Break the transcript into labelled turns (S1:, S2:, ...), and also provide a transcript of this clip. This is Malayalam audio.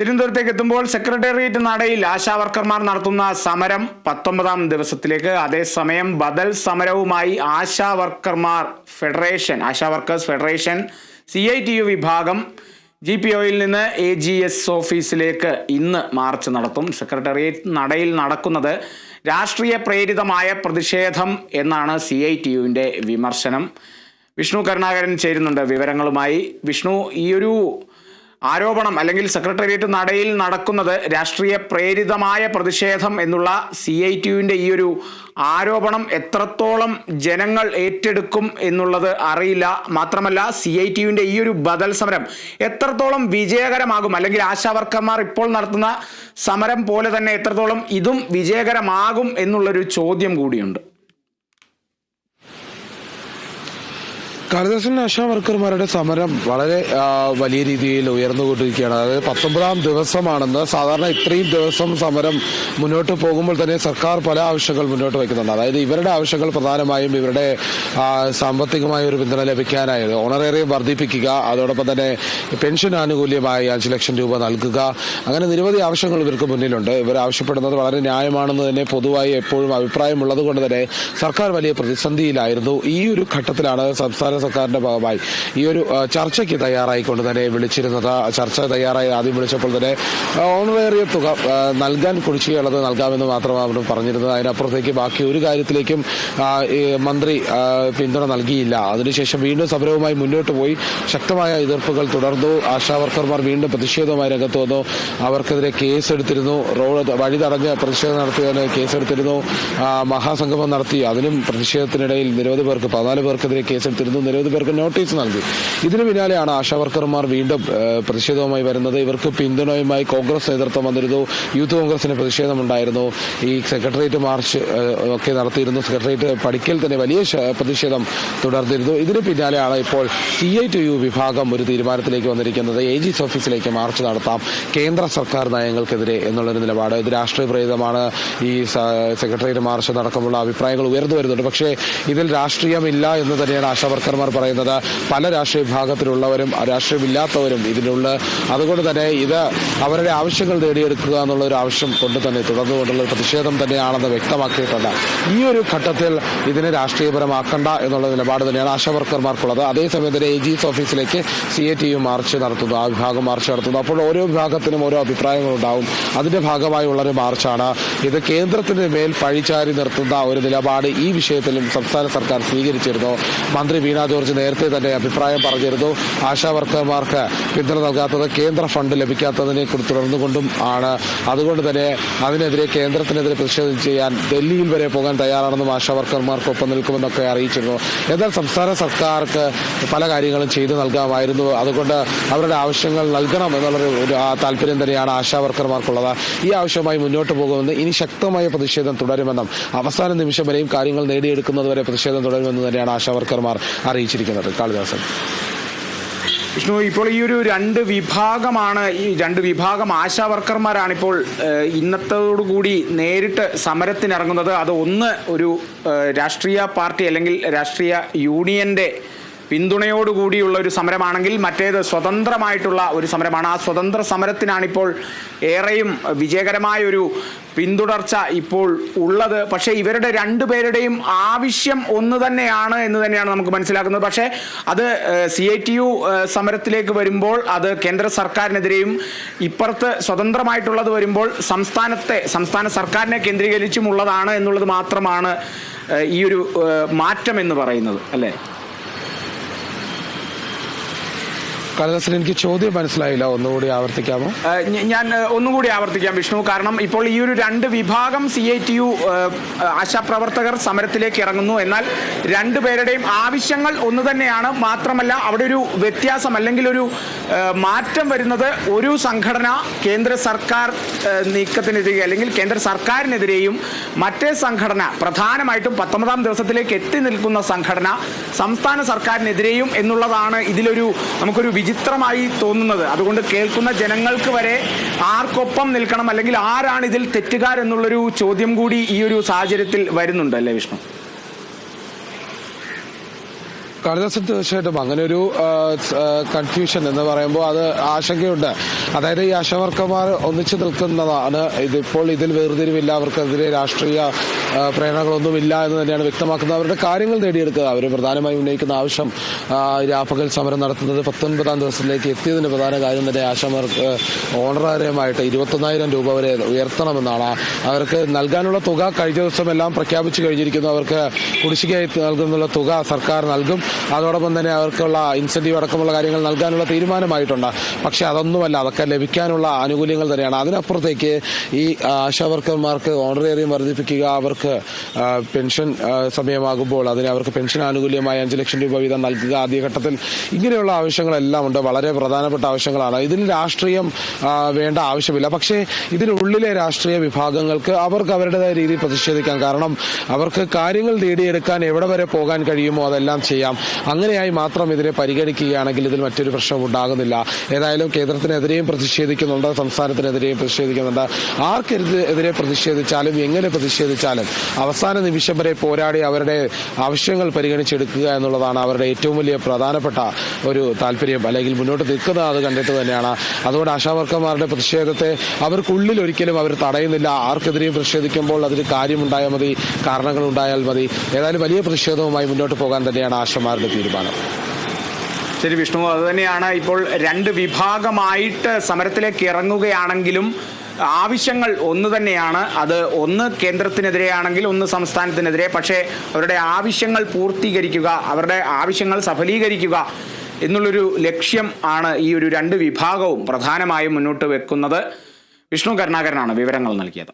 S1: തിരുവനന്തപുരത്തേക്ക് എത്തുമ്പോൾ സെക്രട്ടേറിയറ്റ് നടയിൽ ആശാവർക്കർമാർ നടത്തുന്ന സമരം 19ാം ദിവസത്തിലേക്ക്. അതേസമയം ബദൽ സമരവുമായി ആശാവർക്കേഴ്സ് ഫെഡറേഷൻ CITU വിഭാഗം GPOയിൽ നിന്ന് AGS ഓഫീസിലേക്ക് ഇന്ന് മാർച്ച് നടത്തും. സെക്രട്ടേറിയറ്റ് നടയിൽ നടക്കുന്നത് രാഷ്ട്രീയ പ്രേരിതമായ പ്രതിഷേധം എന്നാണ് CITUവിൻ്റെ വിമർശനം. വിഷ്ണു കരുണാകരൻ ചേരുന്നുണ്ട് വിവരങ്ങളുമായി. വിഷ്ണു, ഈയൊരു ആരോപണം അല്ലെങ്കിൽ സെക്രട്ടേറിയറ്റ് നടയിൽ നടക്കുന്നത് രാഷ്ട്രീയ പ്രേരിതമായ പ്രതിഷേധം എന്നുള്ള CITUവിൻ്റെ ഈ ഒരു ആരോപണം എത്രത്തോളം ജനങ്ങൾ ഏറ്റെടുക്കും എന്നുള്ളത് അറിയില്ല. മാത്രമല്ല CITUവിൻ്റെ ഈ ഒരു ബദൽ സമരം എത്രത്തോളം വിജയകരമാകും, അല്ലെങ്കിൽ ആശാവർക്കർമാർ ഇപ്പോൾ നടത്തുന്ന സമരം പോലെ തന്നെ എത്രത്തോളം ഇതും വിജയകരമാകും എന്നുള്ളൊരു ചോദ്യം കൂടിയുണ്ട്.
S2: കാളിദാസൻ ആശാവർക്കർമാരുടെ സമരം വളരെ വലിയ രീതിയിൽ ഉയർന്നുകൊണ്ടിരിക്കുകയാണ്. അതായത് 19ാം ദിവസമാണെന്ന്. സാധാരണ ഇത്രയും ദിവസം സമരം മുന്നോട്ട് പോകുമ്പോൾ തന്നെ സർക്കാർ പല ആവശ്യങ്ങൾ മുന്നോട്ട് വയ്ക്കുന്നുണ്ട്. അതായത് ഇവരുടെ ആവശ്യങ്ങൾ പ്രധാനമായും ഇവരുടെ സാമ്പത്തികമായ ഒരു പിന്തുണ ലഭിക്കാനായത് ഓണറേറിയം വർദ്ധിപ്പിക്കുക, അതോടൊപ്പം തന്നെ പെൻഷൻ ആനുകൂല്യമായി 5 ലക്ഷം രൂപ നൽകുക, അങ്ങനെ നിരവധി ആവശ്യങ്ങൾ ഇവർക്ക് മുന്നിലുണ്ട്. ഇവർ ആവശ്യപ്പെടുന്നത് വളരെ ന്യായമാണെന്ന് തന്നെ പൊതുവായി എപ്പോഴും അഭിപ്രായമുള്ളത് കൊണ്ട് തന്നെ സർക്കാർ വലിയ പ്രതിസന്ധിയിലായിരുന്നു. ഈ ഒരു ഘട്ടത്തിലാണ് സംസ്ഥാന സർക്കാരിന്റെ ഭാഗമായി ഈ ഒരു ചർച്ചയ്ക്ക് തയ്യാറായിക്കൊണ്ട് തന്നെ വിളിച്ചിരുന്നത്. ചർച്ച തയ്യാറായി ആദ്യം വിളിച്ചപ്പോൾ തന്നെ ഓണറേറിയ തുക നൽകാൻ കുടിശ്ശികയുള്ളത് നൽകാമെന്ന് മാത്രമാണ് അവർ പറഞ്ഞിരുന്നത്. അതിനപ്പുറത്തേക്ക് ബാക്കി ഒരു കാര്യത്തിലേക്കും മന്ത്രി പിന്തുണ നൽകിയില്ല. അതിനുശേഷം വീണ്ടും സമരവുമായി മുന്നോട്ട് പോയി ശക്തമായ എതിർപ്പുകൾ തുടർന്നു. ആശാവർക്കർമാർ വീണ്ടും പ്രതിഷേധവുമായി രംഗത്ത് വന്നു. അവർക്കെതിരെ കേസെടുത്തിരുന്നു. റോഡ് വഴി തടഞ്ഞ് പ്രതിഷേധം നടത്തിയതിന് കേസെടുത്തിരുന്നു. മഹാസംഗമം നടത്തി. അതിനും പ്രതിഷേധത്തിനിടയിൽ നിരവധി പേർക്ക് 14 പേർക്കെതിരെ കേസെടുത്തിരുന്നു. നിരവധി പേർക്ക് നോട്ടീസ് നൽകി. ഇതിനു പിന്നാലെയാണ് ആശാവർക്കർമാർ വീണ്ടും പ്രതിഷേധവുമായി വരുന്നത്. ഇവർക്ക് പിന്തുണയുമായി കോൺഗ്രസ് നേതൃത്വം വന്നിരുന്നു. യൂത്ത് കോൺഗ്രസിന് പ്രതിഷേധമുണ്ടായിരുന്നു. ഈ സെക്രട്ടേറിയറ്റ് മാർച്ച് ഒക്കെ നടത്തിയിരുന്നു. സെക്രട്ടേറിയറ്റ് പടിക്കൽ തന്നെ വലിയ പ്രതിഷേധം തുടർന്നിരുന്നു. ഇതിന് പിന്നാലെയാണ് ഇപ്പോൾ CITU വിഭാഗം ഒരു തീരുമാനത്തിലേക്ക് വന്നിരിക്കുന്നത്. AGS ഓഫീസിലേക്ക് മാർച്ച് നടത്താം, കേന്ദ്ര സർക്കാർ നയങ്ങൾക്കെതിരെ എന്നുള്ളൊരു നിലപാട്. ഇത് രാഷ്ട്രീയ പ്രേരിതമാണ്. ഈ സെക്രട്ടേറിയറ്റ് മാർച്ച് നടക്കുമ്പോൾ അഭിപ്രായങ്ങൾ ഉയർന്നു വരുന്നുണ്ട്. പക്ഷേ ഇതിൽ രാഷ്ട്രീയമില്ല എന്ന് തന്നെയാണ് ആശാവർക്കർമാർ പറയുന്നത്. പല രാഷ്ട്രീയ വിഭാഗത്തിലുള്ളവരും രാഷ്ട്രീയമില്ലാത്തവരും ഇതിലുള്ള, അതുകൊണ്ട് തന്നെ ഇത് അവരുടെ ആവശ്യങ്ങൾ നേടിയെടുക്കുക എന്നുള്ള ഒരു ആവശ്യം കൊണ്ട് തന്നെ തുടർന്നുകൊണ്ടുള്ള പ്രതിഷേധം തന്നെയാണെന്ന് വ്യക്തമാക്കിയിട്ടുണ്ട്. ഈ ഒരു ഘട്ടത്തിൽ ഇതിനെ രാഷ്ട്രീയപരമാക്കണ്ട എന്നുള്ള നിലപാട് തന്നെയാണ് ആശാവർക്കർമാർക്കുള്ളത്. അതേസമയം തന്നെ AGS ഓഫീസിലേക്ക് CITU മാർച്ച് നടത്തുന്നു. ആ വിഭാഗം മാർച്ച് നടത്തുന്നു. അപ്പോൾ ഓരോ വിഭാഗത്തിനും ഓരോ അഭിപ്രായങ്ങളുണ്ടാവും. അതിന്റെ ഭാഗമായുള്ളൊരു മാർച്ചാണ് ഇത്. കേന്ദ്രത്തിന് മേൽ പഴിചാരി നിർത്തുന്ന ഒരു നിലപാട് ഈ വിഷയത്തിലും സംസ്ഥാന സർക്കാർ സ്വീകരിച്ചിരുന്നു. മന്ത്രി വീണ ജോർജ് നേരത്തെ തന്നെ അഭിപ്രായം പറഞ്ഞിരുന്നു. ആശാവർക്കർമാർക്ക് പിന്തുണ നൽകാത്തത് കേന്ദ്ര ഫണ്ട് ലഭിക്കാത്തതിനെ തുടർന്നുകൊണ്ടും ആണ്. അതുകൊണ്ട് തന്നെ അതിനെതിരെ കേന്ദ്രത്തിനെതിരെ പ്രതിഷേധം ചെയ്യാൻ ഡൽഹിയിൽ വരെ പോകാൻ തയ്യാറാണെന്നും ആശാവർക്കർമാർക്കൊപ്പം നിൽക്കുമെന്നൊക്കെ അറിയിച്ചിരുന്നു. എന്നാൽ സംസ്ഥാന സർക്കാർക്ക് പല കാര്യങ്ങളും ചെയ്തു നൽകാമായിരുന്നു. അതുകൊണ്ട് അവരുടെ ആവശ്യങ്ങൾ നൽകണം എന്നുള്ളൊരു താല്പര്യം തന്നെയാണ് ആശാവർക്കർമാർക്കുള്ളത്. ഈ ആവശ്യമായി മുന്നോട്ട് പോകുമെന്ന്, ഇനി ശക്തമായ പ്രതിഷേധം തുടരുമെന്നും അവസാന നിമിഷം വരെയും കാര്യങ്ങൾ നേടിയെടുക്കുന്നതുവരെ പ്രതിഷേധം തുടരുമെന്ന് തന്നെയാണ് ആശാവർക്കർമാർ അറിയിച്ചിരിക്കുന്നത്. കാളിദാസൻ.
S1: വിഷ്ണു, ഇപ്പോൾ ഈ ഒരു രണ്ട് വിഭാഗം ആശാവർക്കർമാരാണ് ഇപ്പോൾ ഇന്നത്തോടുകൂടി നേരിട്ട് സമരത്തിനിറങ്ങുന്നത്. അത് ഒന്ന് ഒരു രാഷ്ട്രീയ പാർട്ടി അല്ലെങ്കിൽ രാഷ്ട്രീയ യൂണിയന്റെ പിന്തുണയോടുകൂടിയുള്ള ഒരു സമരമാണെങ്കിൽ മറ്റേത് സ്വതന്ത്രമായിട്ടുള്ള ഒരു സമരമാണ്. ആ സ്വതന്ത്ര സമരത്തിനാണിപ്പോൾ ഏറെയും വിജയകരമായൊരു പിന്തുടർച്ച ഇപ്പോൾ ഉള്ളത്. പക്ഷേ ഇവരുടെ രണ്ടുപേരുടെയും ആവശ്യം ഒന്ന് തന്നെയാണ് എന്ന് തന്നെയാണ് നമുക്ക് മനസ്സിലാക്കുന്നത്. പക്ഷേ അത് CITU സമരത്തിലേക്ക് വരുമ്പോൾ അത് കേന്ദ്ര സർക്കാരിനെതിരെയും, ഇപ്പുറത്ത് സ്വതന്ത്രമായിട്ടുള്ളത് വരുമ്പോൾ സംസ്ഥാന സർക്കാരിനെ കേന്ദ്രീകരിച്ചുമുള്ളതാണ് എന്നുള്ളത് മാത്രമാണ് ഈ ഒരു മാറ്റം എന്ന് പറയുന്നത്, അല്ലേ?
S2: കാളിദാസൻ, എനിക്ക് ചോദ്യം മനസ്സിലായില്ല, ഒന്നുകൂടി ആവർത്തിക്കാമോ?
S1: ഞാൻ ഒന്നുകൂടി ആവർത്തിക്കാം വിഷ്ണു. കാരണം ഇപ്പോൾ ഈ ഒരു രണ്ട് വിഭാഗം CITU ആശാപ്രവർത്തകർ സമരത്തിലേക്ക് ഇറങ്ങുന്നു. എന്നാൽ രണ്ടുപേരുടെയും ആവശ്യങ്ങൾ ഒന്ന് തന്നെയാണ്. മാത്രമല്ല അവിടെ ഒരു വ്യത്യാസം അല്ലെങ്കിൽ ഒരു മാറ്റം വരുന്നത്, ഒരു സംഘടന കേന്ദ്ര സർക്കാർ നീക്കത്തിനെതിരെ അല്ലെങ്കിൽ കേന്ദ്ര സർക്കാരിനെതിരെയും മറ്റേ സംഘടന പ്രധാനമായിട്ടും 19ാം ദിവസത്തിലേക്ക് എത്തി നിൽക്കുന്ന സംഘടന സംസ്ഥാന സർക്കാരിനെതിരെയും എന്നുള്ളതാണ് ഇതിലൊരു നമുക്കൊരു വിചിത്രമായി തോന്നുന്നത്. അതുകൊണ്ട് കേൾക്കുന്ന ജനങ്ങൾക്ക് വരെ ആർക്കൊപ്പം നിൽക്കണം അല്ലെങ്കിൽ ആരാണ് ഇതിൽ തെറ്റുകാർ എന്നുള്ളൊരു ചോദ്യം കൂടി ഈ ഒരു സാഹചര്യത്തിൽ വരുന്നുണ്ട്, അല്ലേ വിഷ്ണു?
S2: കാളിദാസൻ, തീർച്ചയായിട്ടും അങ്ങനെ ഒരു കൺഫ്യൂഷൻ എന്ന് പറയുമ്പോൾ അത് ആശങ്കയുണ്ട്. അതായത് ഈ ആശാവർക്കർമാർ ഒന്നിച്ചു നിൽക്കുന്നതാണ് ഇതിപ്പോൾ ഇതിൽ വേർതിരിവില്ല, അവർക്കെതിരെ രാഷ്ട്രീയ പ്രേരണകളൊന്നുമില്ല എന്ന് തന്നെയാണ് വ്യക്തമാക്കുന്നത്. അവരുടെ കാര്യങ്ങൾ നേടിയെടുക്കുക. അവർ പ്രധാനമായും ഉന്നയിക്കുന്ന ആവശ്യം രാപ്പകൽ സമരം നടത്തുന്നത് 19ാം ദിവസത്തിലേക്ക് എത്തിയതിന്റെ പ്രധാന കാര്യം തന്നെ ആശാമാർക്ക് ഓണറേറിയമായിട്ട് 21,000 രൂപ വരെ ഉയർത്തണമെന്നാണ്. അവർക്ക് നൽകാനുള്ള തുക കഴിഞ്ഞ ദിവസം എല്ലാം പ്രഖ്യാപിച്ചു കഴിഞ്ഞിരിക്കുന്നു. അവർക്ക് കുടിശ്ശികയായി നൽകുന്നുള്ള തുക സർക്കാർ നൽകും. അതോടൊപ്പം തന്നെ അവർക്കുള്ള ഇൻസെന്റീവ് അടക്കമുള്ള കാര്യങ്ങൾ നൽകാനുള്ള തീരുമാനമായിട്ടുണ്ട്. പക്ഷെ അതൊന്നുമല്ല, അതൊക്കെ ലഭിക്കാനുള്ള ആനുകൂല്യങ്ങൾ തന്നെയാണ്. അതിനപ്പുറത്തേക്ക് ഈ ആശാവർക്കർമാർക്ക് ഓണറേറിയം വർദ്ധിപ്പിക്കുക, അവർക്ക് പെൻഷൻ സമയമാകുമ്പോൾ അതിന് അവർക്ക് പെൻഷൻ ആനുകൂല്യമായി 5 ലക്ഷം രൂപ വീതം നൽകുക ആദ്യഘട്ടത്തിൽ, ഇങ്ങനെയുള്ള ആവശ്യങ്ങളെല്ലാം ഉണ്ട്. വളരെ പ്രധാനപ്പെട്ട ആവശ്യങ്ങളാണ്. ഇതിന് രാഷ്ട്രീയം വേണ്ട ആവശ്യമില്ല. പക്ഷേ ഇതിനുള്ളിലെ രാഷ്ട്രീയ വിഭാഗങ്ങൾക്ക് അവർക്ക് അവരുടേതായ രീതിയിൽ പ്രതിഷേധിക്കാം. കാരണം അവർക്ക് കാര്യങ്ങൾ നേടിയെടുക്കാൻ എവിടെ വരെ പോകാൻ കഴിയുമോ അതെല്ലാം ചെയ്യാം. അങ്ങനെയായി മാത്രം ഇതിനെ പരിഗണിക്കുകയാണെങ്കിൽ ഇതിൽ മറ്റൊരു പ്രശ്നം ഉണ്ടാകുന്നില്ല. ഏതായാലും കേന്ദ്രത്തിനെതിരെയും പ്രതിഷേധിക്കുന്നുണ്ട്, സംസ്ഥാനത്തിനെതിരെയും പ്രതിഷേധിക്കുന്നുണ്ട്. ആർക്കെതിരെ പ്രതിഷേധിച്ചാലും എങ്ങനെ പ്രതിഷേധിച്ചാലും അവസാന നിമിഷം വരെ പോരാടി അവരുടെ ആവശ്യങ്ങൾ പരിഗണിച്ചെടുക്കുക എന്നുള്ളതാണ് അവരുടെ ഏറ്റവും വലിയ പ്രധാനപ്പെട്ട ഒരു താല്പര്യം, അല്ലെങ്കിൽ മുന്നോട്ട് നിൽക്കുന്നത് അത് കണ്ടിട്ട് തന്നെയാണ്. അതുകൊണ്ട് ആശാവർക്കർമാരുടെ പ്രതിഷേധത്തെ അവർക്കുള്ളിൽ ഒരിക്കലും അവർ തടയുന്നില്ല. ആർക്കെതിരെയും പ്രതിഷേധിക്കുമ്പോൾ അതിന് കാര്യമുണ്ടായാൽ മതി, കാരണങ്ങൾ ഉണ്ടായാൽ മതി. ഏതായാലും വലിയ പ്രതിഷേധവുമായി മുന്നോട്ട് പോകാൻ തന്നെയാണ് ആശാമാരുടെ തീരുമാനം.
S1: ശരി വിഷ്ണു, അതുതന്നെയാണ് ഇപ്പോൾ 2 വിഭാഗമായിട്ട് സമരത്തിലേക്ക് ഇറങ്ങുകയാണെങ്കിലും ആവശ്യങ്ങൾ ഒന്ന് തന്നെയാണ്. അത് ഒന്ന് കേന്ദ്രത്തിനെതിരെയാണെങ്കിൽ ഒന്ന് സംസ്ഥാനത്തിനെതിരെ. പക്ഷേ അവരുടെ ആവശ്യങ്ങൾ പൂർത്തീകരിക്കുക, അവരുടെ ആവശ്യങ്ങൾ സഫലീകരിക്കുക എന്നുള്ളൊരു ലക്ഷ്യം ആണ് ഈ ഒരു 2 വിഭാഗവും പ്രധാനമായും മുന്നോട്ട് വെക്കുന്നത്. വിഷ്ണു കരുണാകരനാണ് വിവരങ്ങൾ നൽകിയത്.